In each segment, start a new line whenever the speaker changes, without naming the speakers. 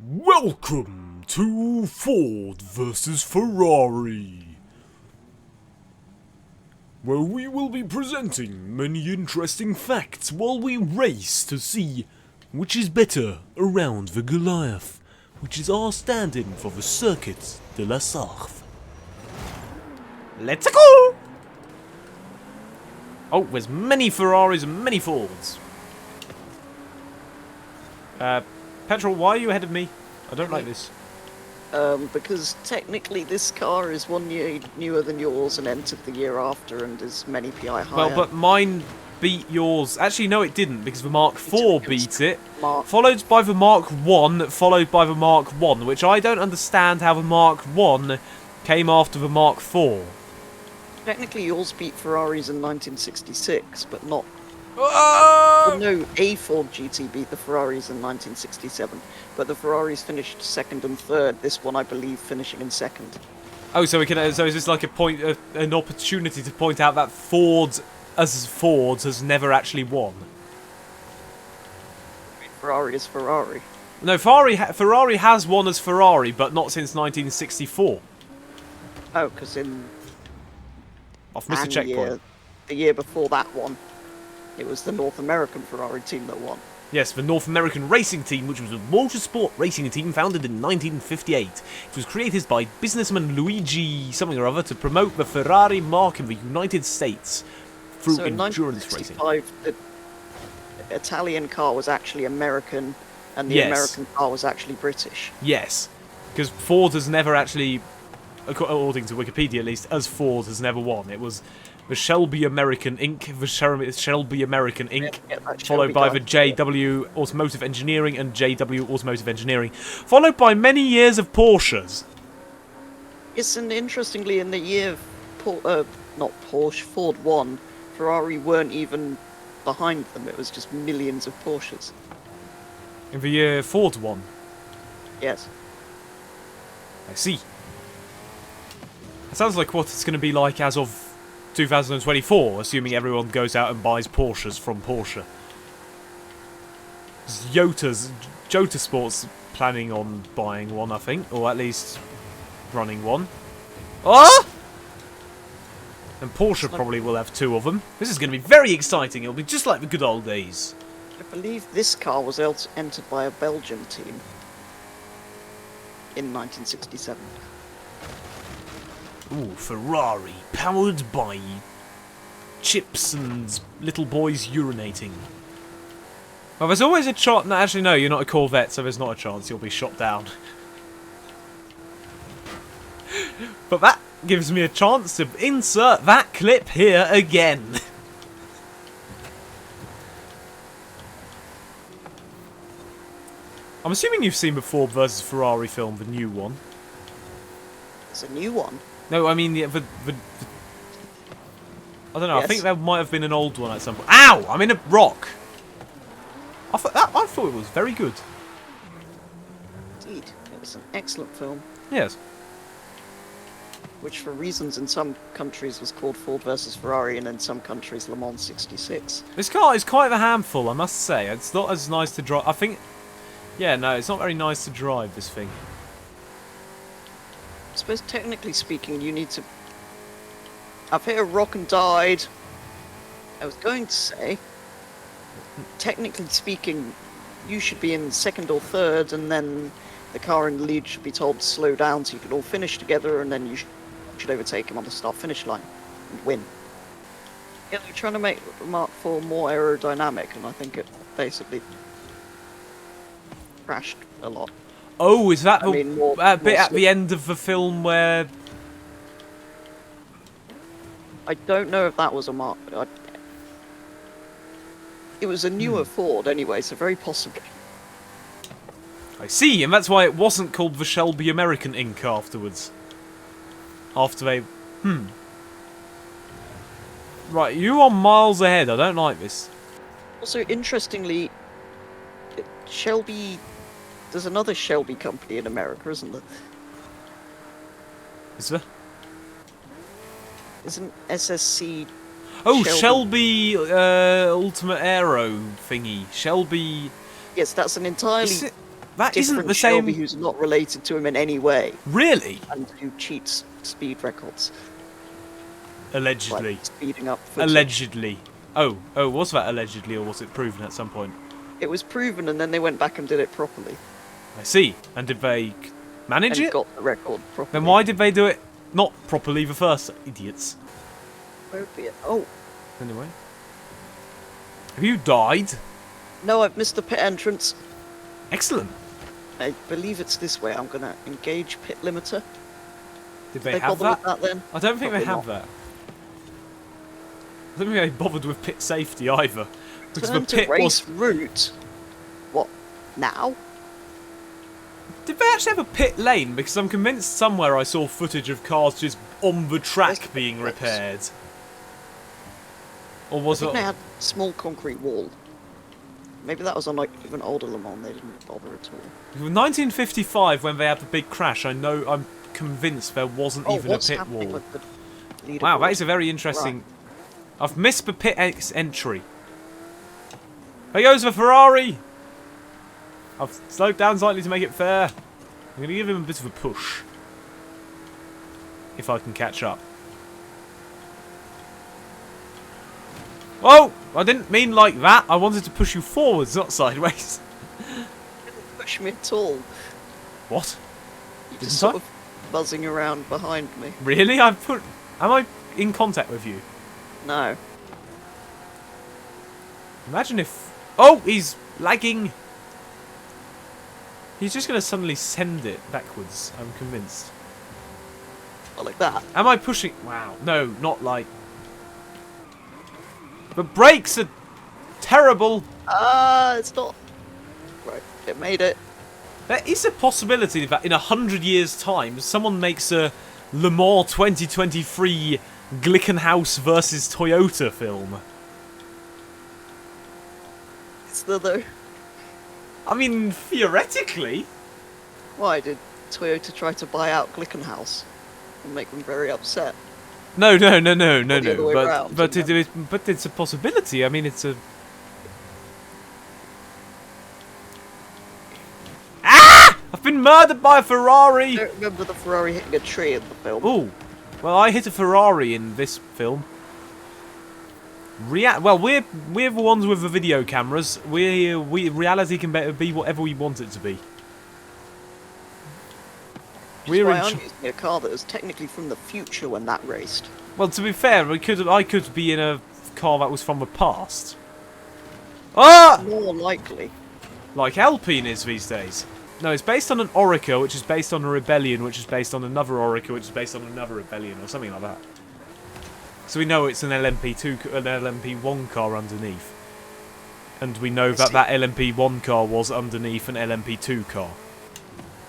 Welcome to Ford versus Ferrari, where we will be presenting many interesting facts while we race to see which is better around the Goliath, which is our stand-in for the Circuit de la Sarthe. Let's go! Oh, there's many Ferraris and many Fords. Petrol, why are you ahead of me? I don't like this.
Because technically this car is 1 year newer than yours and entered the year after and is many PI higher.
Well, but mine beat yours. Actually, no, it didn't, because the Mark IV beat it. Followed by the Mark 1, followed by the Mark 1, which I don't understand how the Mark 1 came after the Mark 4.
Technically yours beat Ferraris in 1966, but not... Well, no, a Ford GT beat the Ferraris in 1967, but the Ferraris finished second and third, this one I believe finishing in second.
Oh, so we can. So is this like an opportunity to point out that Ford has never actually won?
Ferrari is Ferrari.
No, Ferrari has won as Ferrari, but not since 1964.
Oh, because in...
I've missed a checkpoint.
The year before that one, it was the North American Ferrari team that won.
Yes, the North American Racing Team, which was a motorsport racing team founded in 1958. It was created by businessman Luigi something or other to promote the Ferrari mark in the United States through endurance racing.
The Italian car was actually American, and the American car was actually British.
Yes, because Ford has never actually, according to Wikipedia at least, as Ford has never won. It was the Shelby American Inc., followed by the JW Automotive Engineering and JW Automotive Engineering, followed by many years of Porsches.
Yes, and interestingly, in the year Ford won, Ferrari weren't even behind them. It was just millions of Porsches.
In the year Ford won?
Yes.
I see. It sounds like what it's going to be like as of 2024, assuming everyone goes out and buys Porsches from Porsche. Jota Sport's planning on buying one, I think, or at least running one. Ah! And Porsche probably will have two of them. This is going to be very exciting. It'll be just like the good old days.
I believe this car was entered by a Belgian team in 1967.
Ooh, Ferrari, powered by chips and little boys urinating. Well, there's always a chance... No, actually, no, you're not a Corvette, so there's not a chance you'll be shot down. But that gives me a chance to insert that clip here again. I'm assuming you've seen the Ford versus Ferrari film, the new one.
It's a new one?
No, I mean, I don't know,
yes.
I think there might have been an old one at some point. Ow! I'm in a rock! I thought it was very good.
Indeed, it was an excellent film.
Yes.
Which, for reasons in some countries, was called Ford versus Ferrari, and in some countries, Le Mans 66.
This car is quite a handful, I must say. It's not as nice to drive. I think... Yeah, no, it's not very nice to drive, this thing.
I suppose, technically speaking, you need to... I've hit a rock and died. I was going to say, technically speaking, you should be in second or third, and then the car in the lead should be told to slow down so you can all finish together, and then you should overtake him on the start-finish line and win. Yeah, they're trying to make the Mark IV more aerodynamic, and I think it basically crashed a lot.
Oh, is that the bit at the end of the film where...
I don't know if that was a Mark... It was a newer Ford anyway, so very possibly.
I see, and that's why it wasn't called the Shelby American Inc. afterwards. After they... Right, you are miles ahead, I don't like this.
Also, interestingly, Shelby... There's another Shelby company in America, isn't there?
Is there?
Isn't SSC...
Oh, Shelby Ultimate Aero thingy. Shelby...
Yes, that's an entirely
That isn't
different
the
Shelby
same.
who's not related to him in any way,
Really?
and who cheats speed records,
Allegedly.
like speeding up footage.
Allegedly. Oh, was that allegedly, or was it proven at some point?
It was proven, and then they went back and did it properly,
I see. And did they manage
and
it?
got the record properly.
Then why did they do it not properly the first? Idiots.
Where would be it? Oh,
Anyway. Have you died?
no, I've missed the pit entrance.
Excellent.
I believe it's this way. I'm gonna engage pit limiter.
Did
Did
they
they
have
bother
that?
with that then?
I don't think they
Probably
have
not.
that. I don't think they bothered with pit safety either. Because the
Turn to
pit
race
was...
route. What? Now?
Did they actually have a pit lane? Because I'm convinced somewhere I saw footage of cars just on the track
Where's the
being
pit box?
repaired. Or
I
was
think
it...
they had a small concrete wall. Maybe that was on like even older Le Mans. They didn't bother at all.
1955, when they had the big crash, I'm convinced there wasn't even a
what's
pit
happening
wall.
with the leaderboard?
Wow, that is a very interesting... I've missed the pit entry. There goes the Ferrari! I've slowed down slightly to make it fair. I'm going to give him a bit of a push. If I can catch up. Oh! I didn't mean like that. I wanted to push you forwards, not sideways.
Didn't push me at all.
What?
You're
Didn't
just
I?
sort of buzzing around behind me.
Really? Am I in contact with you?
No.
Imagine if... Oh! He's lagging! He's just going to suddenly send it backwards, I'm convinced.
Not like that.
Am I pushing... Wow. No, not like... The brakes are terrible.
It's not. Right, it made it.
There is a possibility that in 100 years' time, someone makes a Le Mans 2023 Glickenhaus versus Toyota film.
It's the though.
I mean, theoretically.
Why did Toyota try to buy out Glickenhaus and make them very upset?
No.
the other way around,
But
isn't
it's a possibility. I mean, it's a... Ah! I've been murdered by a
I
Ferrari!
don't remember the Ferrari hitting a tree in the film.
Ooh. Well, I hit a Ferrari in this film. Well, we're the ones with the video cameras. Reality can be whatever we want it to be.
Which is why I'm using a car that was technically from the future when that raced.
Well, to be fair, I could be in a car that was from the past. Ah!
More likely.
Like Alpine is these days. No, it's based on an Orica, which is based on a Rebellion, which is based on another Orica, which is based on another Rebellion, or something like that. So we know it's an LMP2, an LMP1 car underneath. And we know that that LMP1 car was underneath an LMP2 car.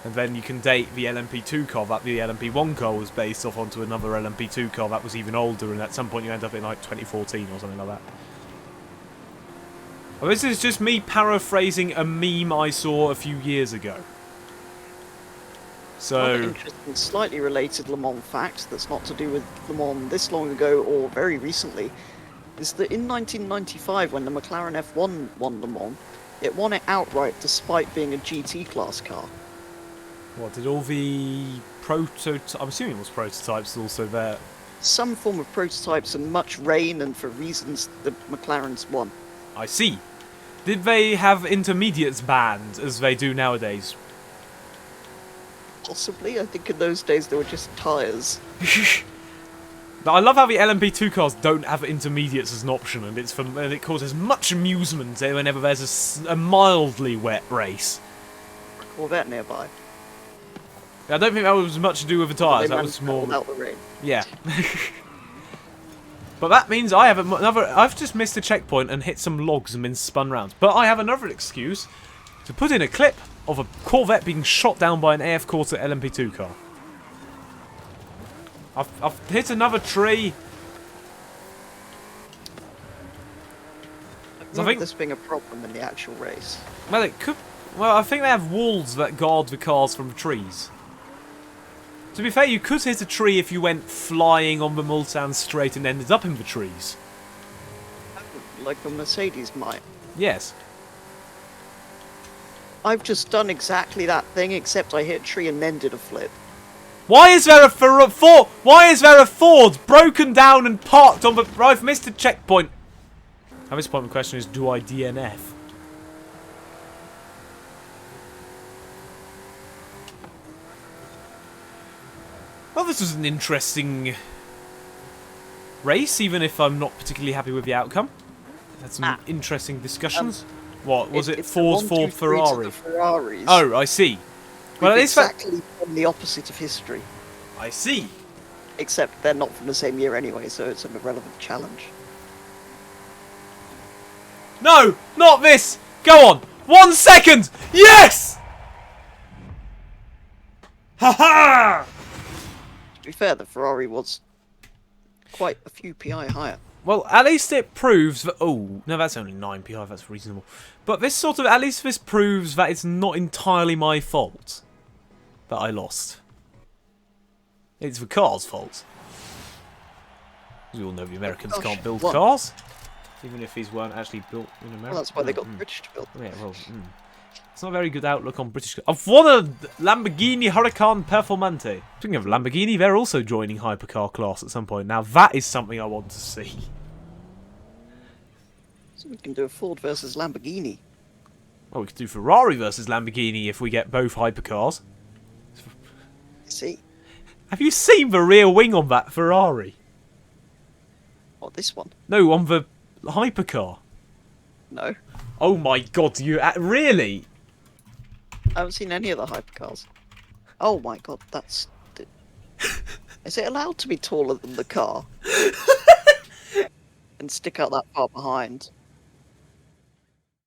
And then you can date the LMP2 car that the LMP1 car was based off onto another LMP2 car that was even older, and at some point you end up in like 2014 or something like that. Well, this is just me paraphrasing a meme I saw a few years ago.
Another
So,
interesting, slightly related Le Mans fact that's not to do with Le Mans this long ago or very recently is that in 1995, when the McLaren F1 won Le Mans, it won it outright despite being a GT class car.
what did all the I'm assuming it was prototypes also there.
Some form of prototypes and much rain, and for reasons the McLarens won.
I see. Did they have intermediates banned as they do nowadays?
Possibly, I think in those days they were just tyres.
But I love how the LMP2 cars don't have intermediates as an option, and it causes much amusement whenever there's a mildly wet race.
Corvette nearby.
I don't think that was much to do with the tyres.
They
That was more.
out the rain.
Yeah. But that means I have another. I've just missed a checkpoint and hit some logs and been spun round. But I have another excuse to put in a clip of a Corvette being shot down by an AF Corsa LMP2 car. I've hit another tree.
I think this being a problem in the actual race.
Well, it could. Well, I think they have walls that guard the cars from trees. To be fair, you could hit a tree if you went flying on the Mulsanne straight and ended up in the trees.
Like the Mercedes might.
Yes.
I've just done exactly that thing, except I hit a tree and then did a flip.
Why is there a Ford? Why is there a Ford broken down and parked on the? I've missed a checkpoint. At this point, the question is, do I DNF? Well, this was an interesting race, even if I'm not particularly happy with the outcome. Had some interesting discussions. What was it? Ford for Ferrari.
Ferraris.
Oh, I see. Well, at least
exactly from the opposite of history.
I see.
Except they're not from the same year anyway, so it's an irrelevant challenge.
No, not this. Go on. 1 second. Yes. Ha ha.
To be fair, the Ferrari was quite a few PI higher.
Well, at least it proves that... Oh, no, that's only 9 PI, that's reasonable. But this sort of... At least this proves that it's not entirely my fault that I lost. It's the car's fault. We all know the Americans can't build cars. Even if these weren't actually built in America.
Well, that's why they got the British to build them.
Yeah, well... It's not a very good outlook on British... I've won a Lamborghini Huracan Performante. Speaking of Lamborghini, they're also joining hypercar class at some point. Now, that is something I want to see.
So we can do a Ford versus Lamborghini.
Well, we could do Ferrari versus Lamborghini if we get both hypercars.
See?
Have you seen the rear wing on that Ferrari?
What, this one?
No, on the hypercar.
No.
Oh my god, you... really?
I haven't seen any of the hypercars. Oh my god, that's... Is it allowed to be taller than the car? And stick out that far behind?